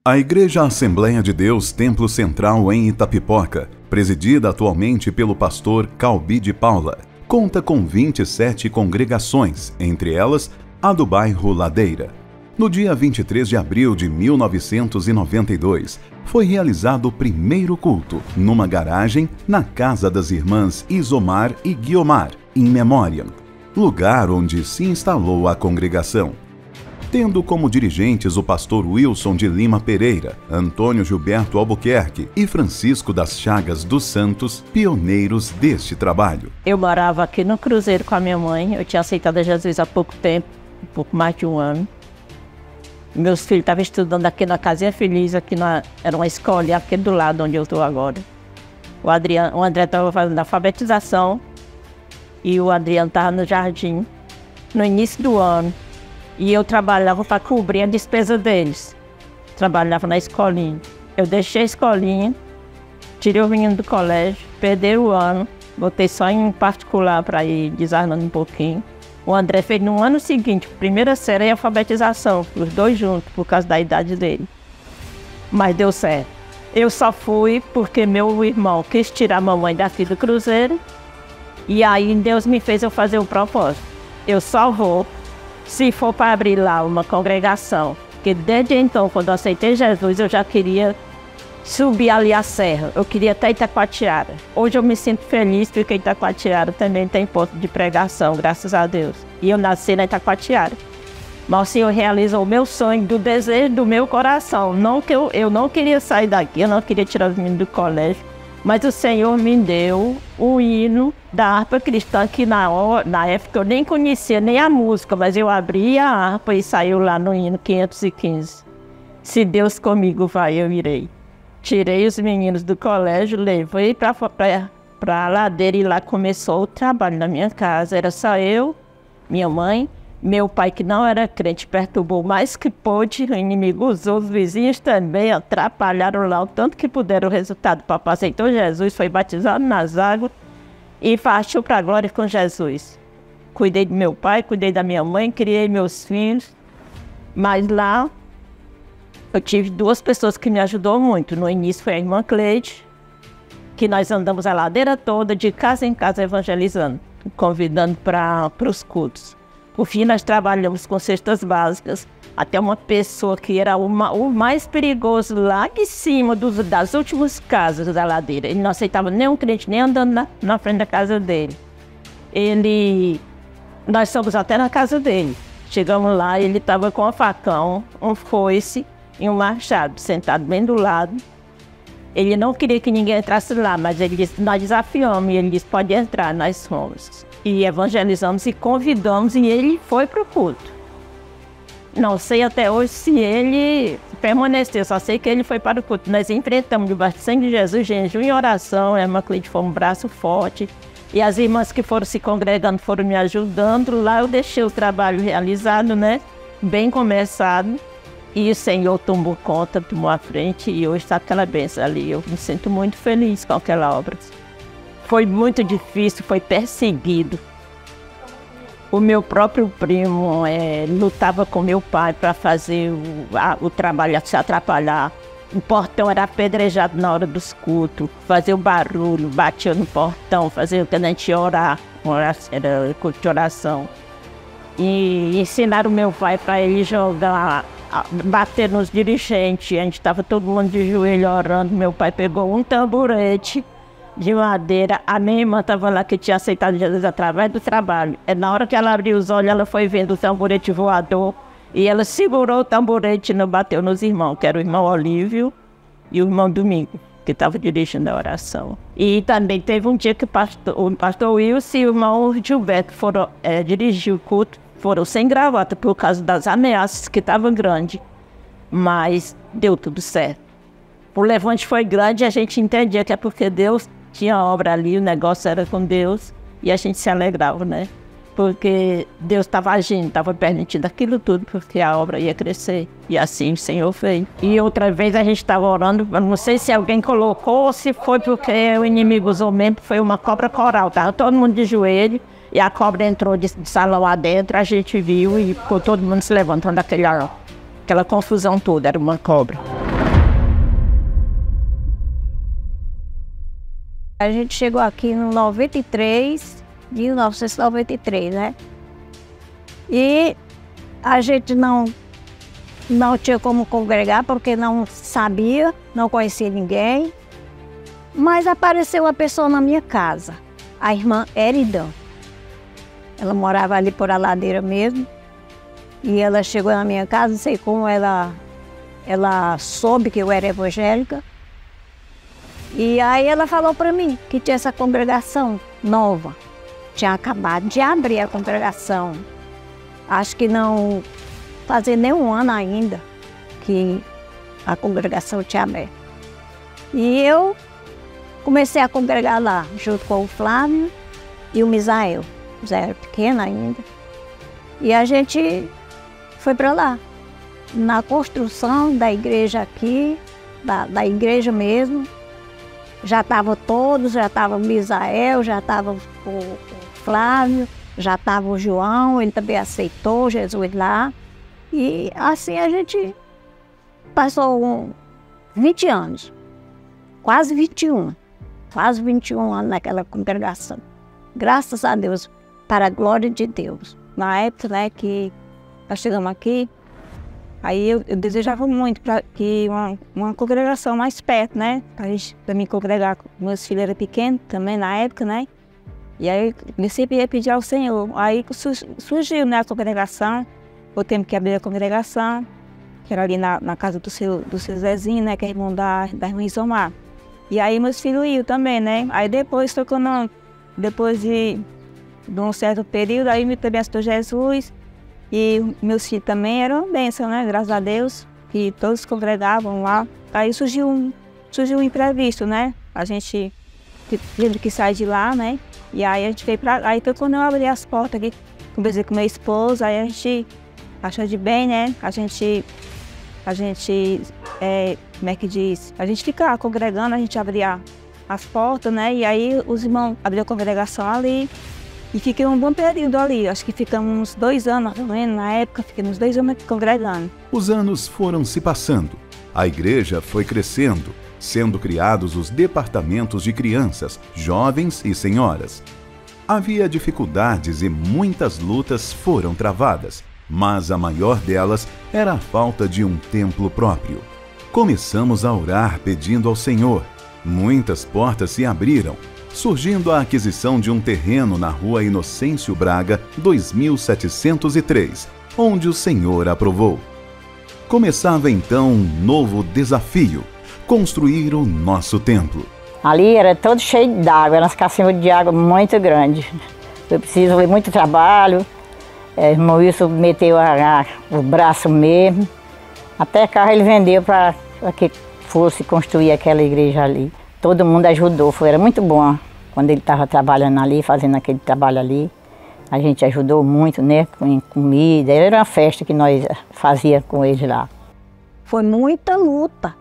A Igreja Assembleia de Deus Templo Central em Itapipoca, presidida atualmente pelo pastor Calbi de Paula, conta com 27 congregações, entre elas a do bairro Ladeira. No dia 23 de abril de 1992, foi realizado o primeiro culto, numa garagem, na casa das irmãs Isomar e Guiomar, in memoriam, lugar onde se instalou a congregação. Tendo como dirigentes o pastor Wilson de Lima Pereira, Antônio Gilberto Albuquerque e Francisco das Chagas dos Santos, pioneiros deste trabalho. Eu morava aqui no Cruzeiro com a minha mãe, eu tinha aceitado a Jesus há pouco tempo, um pouco mais de um ano. Meus filhos estavam estudando aqui na Casinha Feliz, era uma escola aqui do lado onde eu estou agora. O André estava fazendo alfabetização e o Adriano estava no jardim, no início do ano. E eu trabalhava para cobrir a despesa deles. Trabalhava na escolinha. Eu deixei a escolinha, tirei o menino do colégio, perdi o ano, botei só em particular para ir desarmando um pouquinho. O André fez no ano seguinte, primeira série e alfabetização, os dois juntos, por causa da idade dele. Mas deu certo. Eu só fui porque meu irmão quis tirar a mamãe daqui do Cruzeiro. E aí Deus me fez eu fazer o propósito. Eu só vou se for para abrir lá uma congregação, porque desde então, quando eu aceitei Jesus, eu já queria subir ali a serra, eu queria até Itacoatiara. Hoje eu me sinto feliz porque Itacoatiara também tem ponto de pregação, graças a Deus. E eu nasci na Itacoatiara. Mas o Senhor realizou o meu sonho, do desejo do meu coração. Não que eu não queria sair daqui, eu não queria tirar os meninos do colégio, mas o Senhor me deu o hino da harpa cristã, que na época eu nem conhecia nem a música, mas eu abri a harpa e saiu lá no hino 515. Se Deus comigo vai, eu irei. Tirei os meninos do colégio, levei para a Ladeira e lá começou o trabalho na minha casa. Era só eu, minha mãe, meu pai, que não era crente, perturbou mais que pôde, o inimigo usou, os vizinhos também atrapalharam lá o tanto que puderam. O resultado, o papai aceitou Jesus, foi batizado nas águas e partiu para a glória com Jesus. Cuidei do meu pai, cuidei da minha mãe, criei meus filhos, mas lá eu tive duas pessoas que me ajudou muito. No início foi a irmã Cleide, que nós andamos a ladeira toda, de casa em casa, evangelizando, convidando para os cultos. Por fim, nós trabalhamos com cestas básicas, até uma pessoa que era o mais perigoso lá de cima das últimas casas da ladeira. Ele não aceitava nenhum crente, nem andando na frente da casa dele. Nós fomos até na casa dele. Chegamos lá, ele estava com um facão, um foice e um machado, sentado bem do lado. Ele não queria que ninguém entrasse lá, mas ele disse, nós desafiamos, e ele disse, pode entrar, nós fomos. E evangelizamos e convidamos, e ele foi para o culto. Não sei até hoje se ele permaneceu, só sei que ele foi para o culto. Nós enfrentamos debaixo do sangue de Jesus, jejum e oração, a irmã Cleide foi um braço forte, e as irmãs que foram se congregando foram me ajudando. Lá eu deixei o trabalho realizado, né, bem começado, e o Senhor tomou conta, tomou a frente, e hoje está aquela bênção ali. Eu me sinto muito feliz com aquela obra. Foi muito difícil, foi perseguido. O meu próprio primo lutava com meu pai para fazer o trabalho, se atrapalhar. O portão era apedrejado na hora dos cultos, fazia o barulho, batia no portão, fazia o que a gente ia orar, era culto de oração. E ensinaram meu pai para ele jogar, bater nos dirigentes. A gente estava todo mundo de joelho orando, meu pai pegou um tamborete de madeira. A minha irmã estava lá, que tinha aceitado Jesus através do trabalho. Na hora que ela abriu os olhos, ela foi vendo o tamborete voador e ela segurou o tamborete e não bateu nos irmãos, que era o irmão Olívio e o irmão Domingo, que estava dirigindo a oração. E também teve um dia que o pastor Wilson e o irmão Gilberto foram dirigir o culto, foram sem gravata por causa das ameaças que estavam grandes, mas deu tudo certo. O levante foi grande e a gente entendia que é porque Deus tinha obra ali, o negócio era com Deus, e a gente se alegrava, né? Porque Deus estava agindo, estava permitindo aquilo tudo, porque a obra ia crescer. E assim o Senhor fez. E outra vez a gente estava orando, não sei se alguém colocou ou se foi porque o inimigo usou mesmo, foi uma cobra coral. Estava todo mundo de joelho e a cobra entrou de salão adentro, a gente viu e ficou todo mundo se levantando aquela confusão toda, era uma cobra. A gente chegou aqui no 1993, né? E a gente não tinha como congregar porque não sabia, não conhecia ninguém. Mas apareceu uma pessoa na minha casa, a irmã Eridã. Ela morava ali por a ladeira mesmo. E ela chegou na minha casa, não sei como ela soube que eu era evangélica. E aí ela falou para mim que tinha essa congregação nova. Tinha acabado de abrir a congregação. Acho que não fazia nem um ano ainda que a congregação tinha aberto. E eu comecei a congregar lá, junto com o Flávio e o Misael. O Zé era pequeno ainda. E a gente foi para lá. Na construção da igreja aqui, da igreja mesmo, já estavam todos, já estava o Misael, já estava o Flávio, já estava o João, ele também aceitou Jesus lá. E assim a gente passou 20 anos, quase 21 anos naquela congregação. Graças a Deus, para a glória de Deus. Na época, né, que nós chegamos aqui, aí eu desejava muito que uma congregação mais perto, né, para me congregar. Meus filhos eram pequenos também na época, né, e aí eu sempre ia pedir ao Senhor. Aí surgiu, né, a congregação, o tempo que abrir a congregação, que era ali na casa do seu Zezinho, né, que é irmão da irmã Isomar. E aí meus filhos iam também, né, aí depois depois de um certo período, aí me também aceitou Jesus. E meus filhos também eram uma bênção, né? Graças a Deus, que todos congregavam lá. Aí surgiu um imprevisto, né? A gente teve que sair de lá, né? E aí a gente veio pra... Aí foi quando eu abri as portas aqui, conversei com meu esposo, aí a gente achou de bem, né? A gente como é que diz? A gente ficava congregando, a gente abria as portas, né? E aí os irmãos abriram a congregação ali. E fiquei um bom período ali, acho que ficamos uns 2 anos, na época, fiquei uns 2 anos congregando. Os anos foram se passando, a igreja foi crescendo, sendo criados os departamentos de crianças, jovens e senhoras. Havia dificuldades e muitas lutas foram travadas, mas a maior delas era a falta de um templo próprio. Começamos a orar pedindo ao Senhor, muitas portas se abriram, surgindo a aquisição de um terreno na rua Inocêncio Braga, 2703, onde o Senhor aprovou. Começava então um novo desafio, construir o nosso templo. Ali era todo cheio d'água, era umas cacimbas de água muito grandes. Foi preciso muito trabalho, o irmão Wilson meteu o braço mesmo, até carro ele vendeu para que fosse construir aquela igreja ali. Todo mundo ajudou, era muito bom quando ele estava trabalhando ali, fazendo aquele trabalho ali. A gente ajudou muito, né, com comida, era uma festa que nós fazíamos com eles lá. Foi muita luta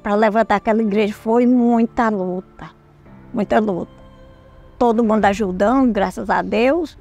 para levantar aquela igreja, foi muita luta, muita luta. Todo mundo ajudando, graças a Deus,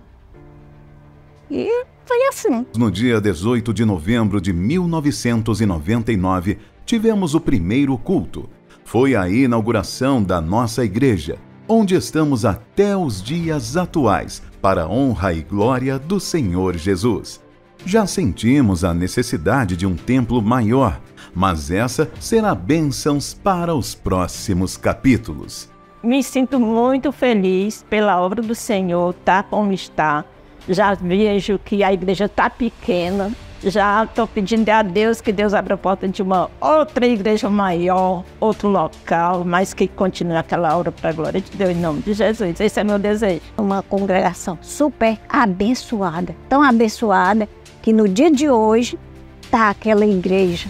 e foi assim. No dia 18 de novembro de 1999, tivemos o primeiro culto. Foi a inauguração da nossa igreja, onde estamos até os dias atuais, para a honra e glória do Senhor Jesus. Já sentimos a necessidade de um templo maior, mas essa será bênçãos para os próximos capítulos. Me sinto muito feliz pela obra do Senhor, tá como está. Já vejo que a igreja está pequena. Já estou pedindo a Deus que Deus abra a porta de uma outra igreja maior, outro local, mas que continue aquela obra para a glória de Deus, em nome de Jesus. Esse é meu desejo. Uma congregação super abençoada, tão abençoada, que no dia de hoje está aquela igreja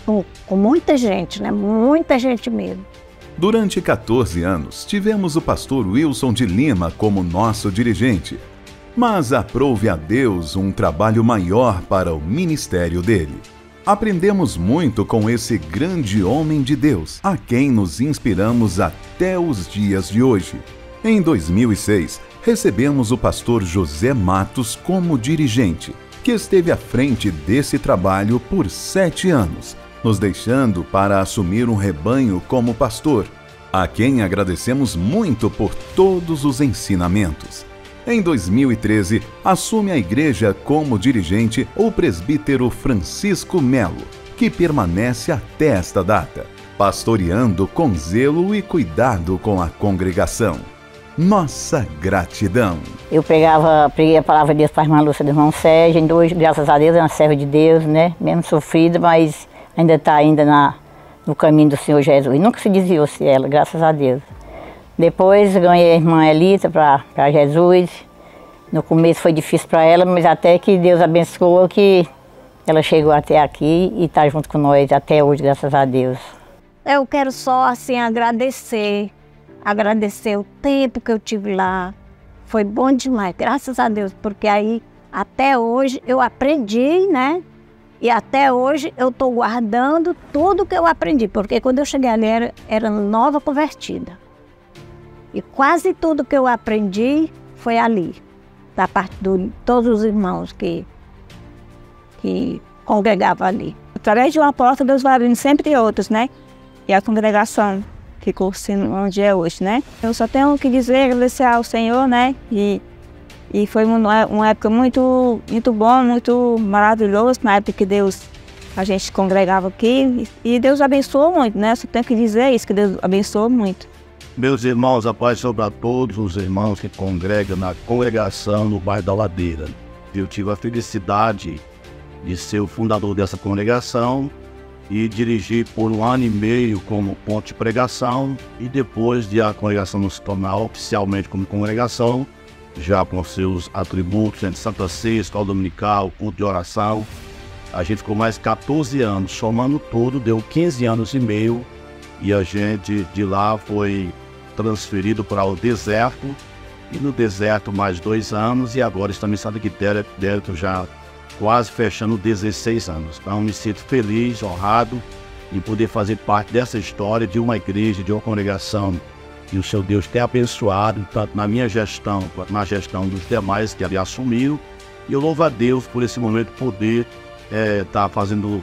com muita gente, né? Muita gente mesmo. Durante 14 anos, tivemos o pastor Wilson de Lima como nosso dirigente. Mas aprove a Deus um trabalho maior para o ministério dele. Aprendemos muito com esse grande homem de Deus, a quem nos inspiramos até os dias de hoje. Em 2006, recebemos o pastor José Matos como dirigente, que esteve à frente desse trabalho por 7 anos, nos deixando para assumir um rebanho como pastor. a quem agradecemos muito por todos os ensinamentos. Em 2013, assume a igreja como dirigente o presbítero Francisco Melo, que permanece até esta data, pastoreando com zelo e cuidado com a congregação. Nossa gratidão. Eu preguei a palavra de Deus para a irmã Lúcia do irmão Sérgio, hoje, graças a Deus, é uma serva de Deus, né? Mesmo sofrida, mas ainda está no caminho do Senhor Jesus. Nunca se desviou-se ela, graças a Deus. Depois ganhei a irmã Elita para Jesus. No começo foi difícil para ela, mas até que Deus abençoou que ela chegou até aqui e está junto com nós até hoje, graças a Deus. Eu quero só assim agradecer o tempo que eu tive lá. Foi bom demais, graças a Deus, porque aí até hoje eu aprendi, né? E até hoje eu estou guardando tudo que eu aprendi, porque quando eu cheguei ali era nova convertida. E quase tudo que eu aprendi foi ali, da parte de todos os irmãos que congregavam ali. Através de uma porta, Deus vai abrindo sempre outros, né? E a congregação ficou onde é hoje, né? Eu só tenho que dizer, agradecer ao Senhor, né? E foi uma época muito bom, muito maravilhosa, na época que a gente congregava aqui. E Deus abençoou muito, né? Só tenho que dizer isso, que Deus abençoou muito. Meus irmãos, a paz sobre a todos os irmãos que congregam na congregação no bairro da Ladeira. Eu tive a felicidade de ser o fundador dessa congregação e dirigir por 1 ano e meio como ponto de pregação, e depois de a congregação se tornar oficialmente como congregação, já com seus atributos entre Santa Ceia, escola dominical, culto de oração, a gente ficou mais 14 anos, somando tudo, deu 15 anos e meio, e a gente de lá foi transferido para o deserto, e no deserto mais 2 anos, e agora estamos em Santa Quitéria, já quase fechando 16 anos. Então me sinto feliz, honrado em poder fazer parte dessa história de uma igreja, de uma congregação que o seu Deus tem abençoado, tanto na minha gestão quanto na gestão dos demais que ali assumiram. E eu louvo a Deus por esse momento poder estar fazendo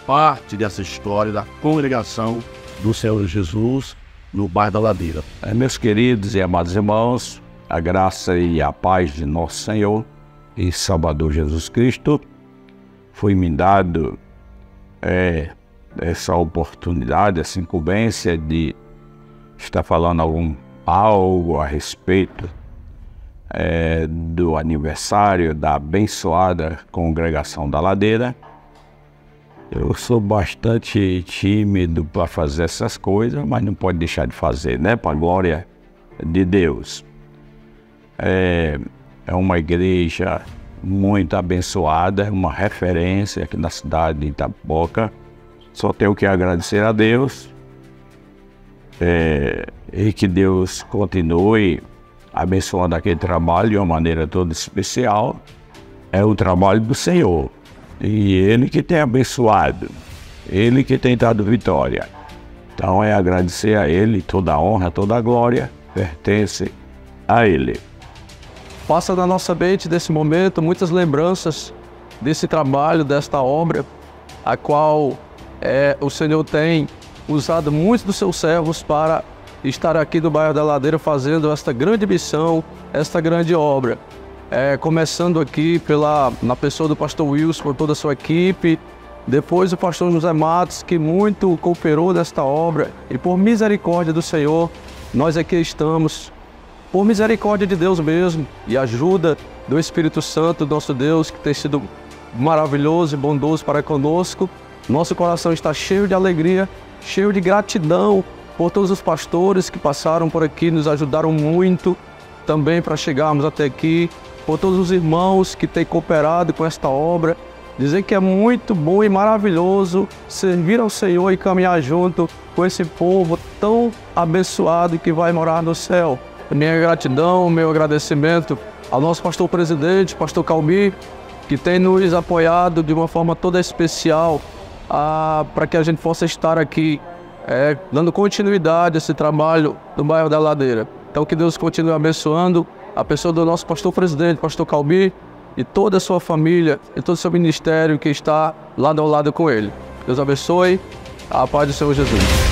parte dessa história da congregação do Senhor Jesus no bairro da Ladeira. Meus queridos e amados irmãos, a graça e a paz de nosso Senhor e Salvador Jesus Cristo, foi-me dado essa oportunidade, essa incumbência de estar falando algo a respeito do aniversário da abençoada congregação da Ladeira. Eu sou bastante tímido para fazer essas coisas, mas não pode deixar de fazer, né? Para a glória de Deus. É uma igreja muito abençoada, uma referência aqui na cidade de Itapipoca. Só tenho que agradecer a Deus e que Deus continue abençoando aquele trabalho de uma maneira toda especial. É o trabalho do Senhor. E Ele que tem abençoado, Ele que tem dado vitória. Então é agradecer a Ele, toda a honra, toda a glória pertence a Ele. Passa na nossa mente, desse momento, muitas lembranças desse trabalho, desta obra, a qual o Senhor tem usado muitos dos seus servos para estar aqui no bairro da Ladeira fazendo esta grande missão, esta grande obra. Começando aqui na pessoa do pastor Wilson, com toda a sua equipe, depois o pastor José Matos, que muito cooperou nesta obra, e por misericórdia do Senhor, nós aqui estamos. Por misericórdia de Deus mesmo e ajuda do Espírito Santo, nosso Deus, que tem sido maravilhoso e bondoso para conosco, nosso coração está cheio de alegria, cheio de gratidão por todos os pastores que passaram por aqui, nos ajudaram muito também para chegarmos até aqui, por todos os irmãos que têm cooperado com esta obra. Dizer que é muito bom e maravilhoso servir ao Senhor e caminhar junto com esse povo tão abençoado que vai morar no céu. Minha gratidão, meu agradecimento ao nosso pastor presidente, pastor Calbi, que tem nos apoiado de uma forma toda especial para que a gente possa estar aqui dando continuidade a esse trabalho do bairro da Ladeira. Então que Deus continue abençoando a pessoa do nosso pastor presidente, pastor Calbi, e toda a sua família e todo o seu ministério que está lado ao lado com ele. Deus abençoe, a paz do Senhor Jesus.